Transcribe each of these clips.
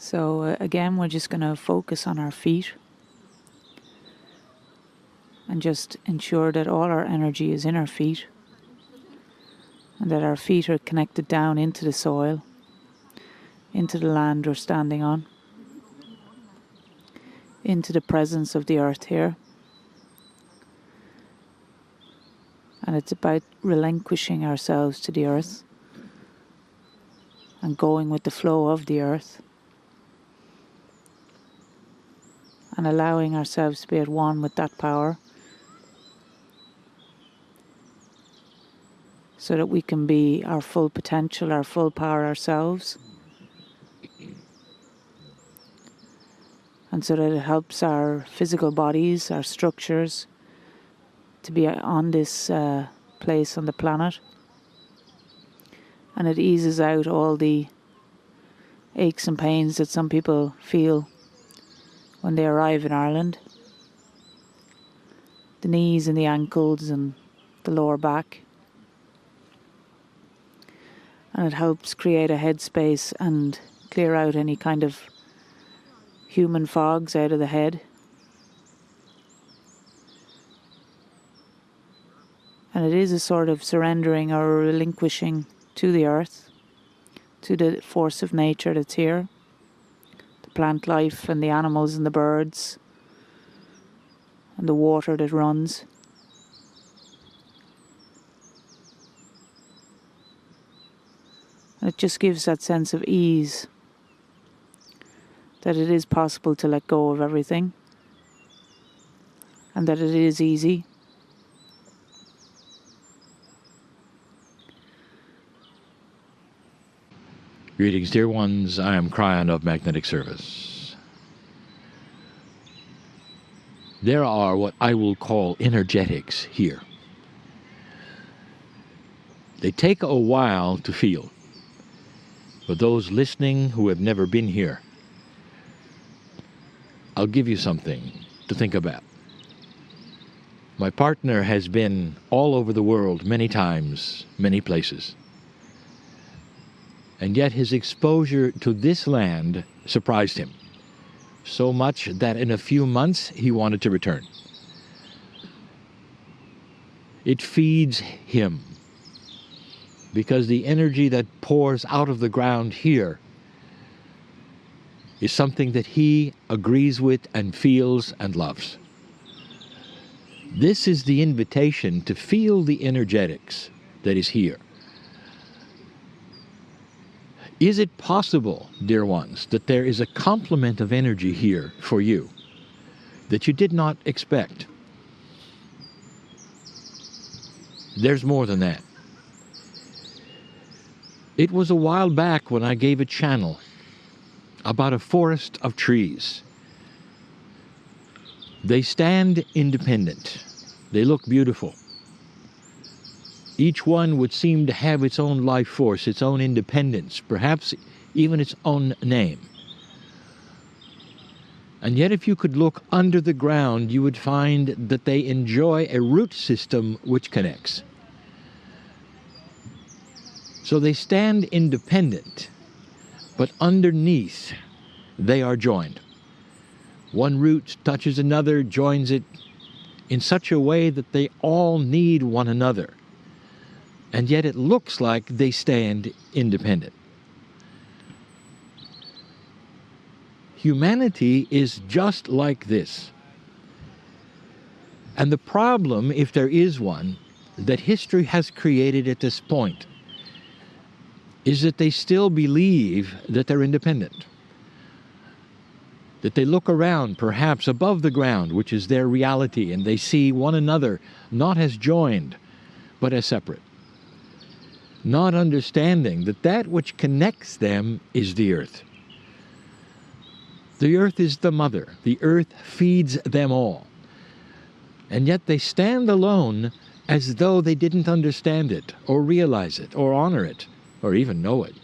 So again, we're just going to focus on our feet and just ensure that all our energy is in our feet and that our feet are connected down into the soil, into the land we're standing on, into the presence of the earth here. And it's about relinquishing ourselves to the earth and going with the flow of the earth and allowing ourselves to be at one with that power so that we can be our full potential, our full power ourselves, and so that it helps our physical bodies, our structures, to be on this place on the planet, and it eases out all the aches and pains that some people feel when they arrive in Ireland. The knees and the ankles and the lower back. And it helps create a headspace and clear out any kind of human fogs out of the head. And it is a sort of surrendering or relinquishing to the earth, to the force of nature that's here, the plant life and the animals and the birds and the water that runs. And it just gives that sense of ease, that it is possible to let go of everything and that it is easy. Greetings, dear ones. I am Kryon of Magnetic Service. There are what I will call energetics here. They take a while to feel. For those listening who have never been here, I'll give you something to think about. My partner has been all over the world many times, many places. And yet his exposure to this land surprised him, so much that in a few months he wanted to return. It feeds him, because the energy that pours out of the ground here is something that he agrees with and feels and loves. This is the invitation to feel the energetics that is here. Is it possible, dear ones, that there is a complement of energy here for you that you did not expect? There's more than that. It was a while back when I gave a channel about a forest of trees. They stand independent. They look beautiful. Each one would seem to have its own life force, its own independence, perhaps even its own name. And yet if you could look under the ground, you would find that they enjoy a root system which connects. So they stand independent, but underneath they are joined. One root touches another, joins it in such a way that they all need one another. And yet it looks like they stand independent. Humanity is just like this. And the problem, if there is one, that history has created at this point, is that they still believe that they're independent. That they look around, perhaps above the ground, which is their reality, and they see one another not as joined, but as separate. Not understanding that that which connects them is the earth. The earth is the mother. The earth feeds them all. And yet they stand alone as though they didn't understand it, or realize it, or honor it, or even know it.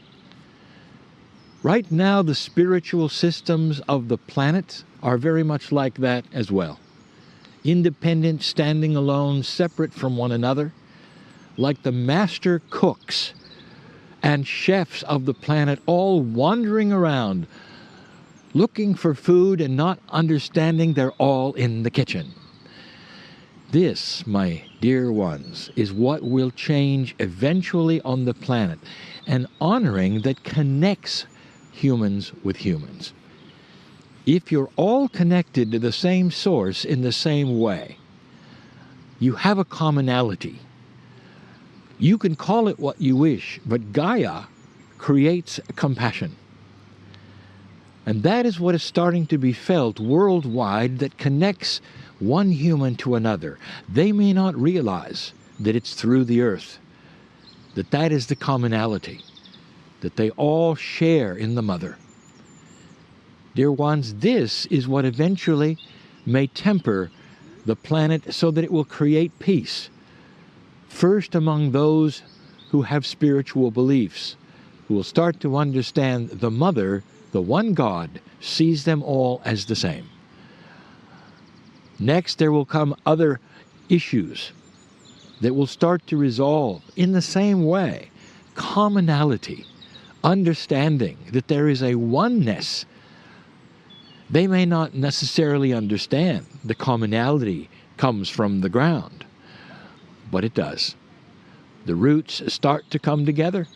Right now, the spiritual systems of the planet are very much like that as well. Independent, standing alone, separate from one another, like the master cooks and chefs of the planet, all wandering around looking for food and not understanding they're all in the kitchen. This, my dear ones, is what will change eventually on the planet, an honoring that connects humans with humans. If you're all connected to the same source in the same way, you have a commonality. You can call it what you wish, but Gaia creates compassion. And that is what is starting to be felt worldwide that connects one human to another. They may not realize that it's through the earth, that is the commonality, that they all share in the Mother. Dear ones, this is what eventually may temper the planet so that it will create peace, first among those who have spiritual beliefs, who will start to understand the Mother, the one God, sees them all as the same. Next, there will come other issues that will start to resolve in the same way. Commonality, understanding that there is a oneness. They may not necessarily understand the commonality comes from the ground, but it does. The roots start to come together.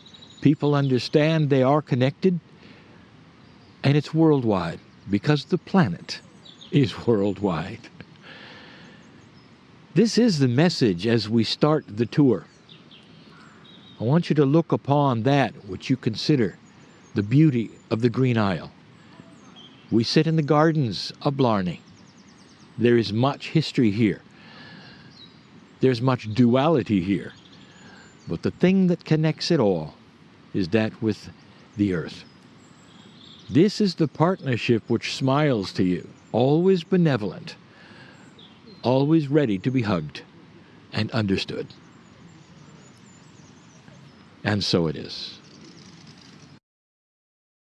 People understand they are connected, and it's worldwide because the planet is worldwide. This is the message as we start the tour. I want you to look upon that which you consider the beauty of the Green Isle. We sit in the gardens of Blarney. There is much history here. There's much duality here. But the thing that connects it all is that with the earth. This is the partnership which smiles to you, always benevolent, always ready to be hugged and understood. And so it is.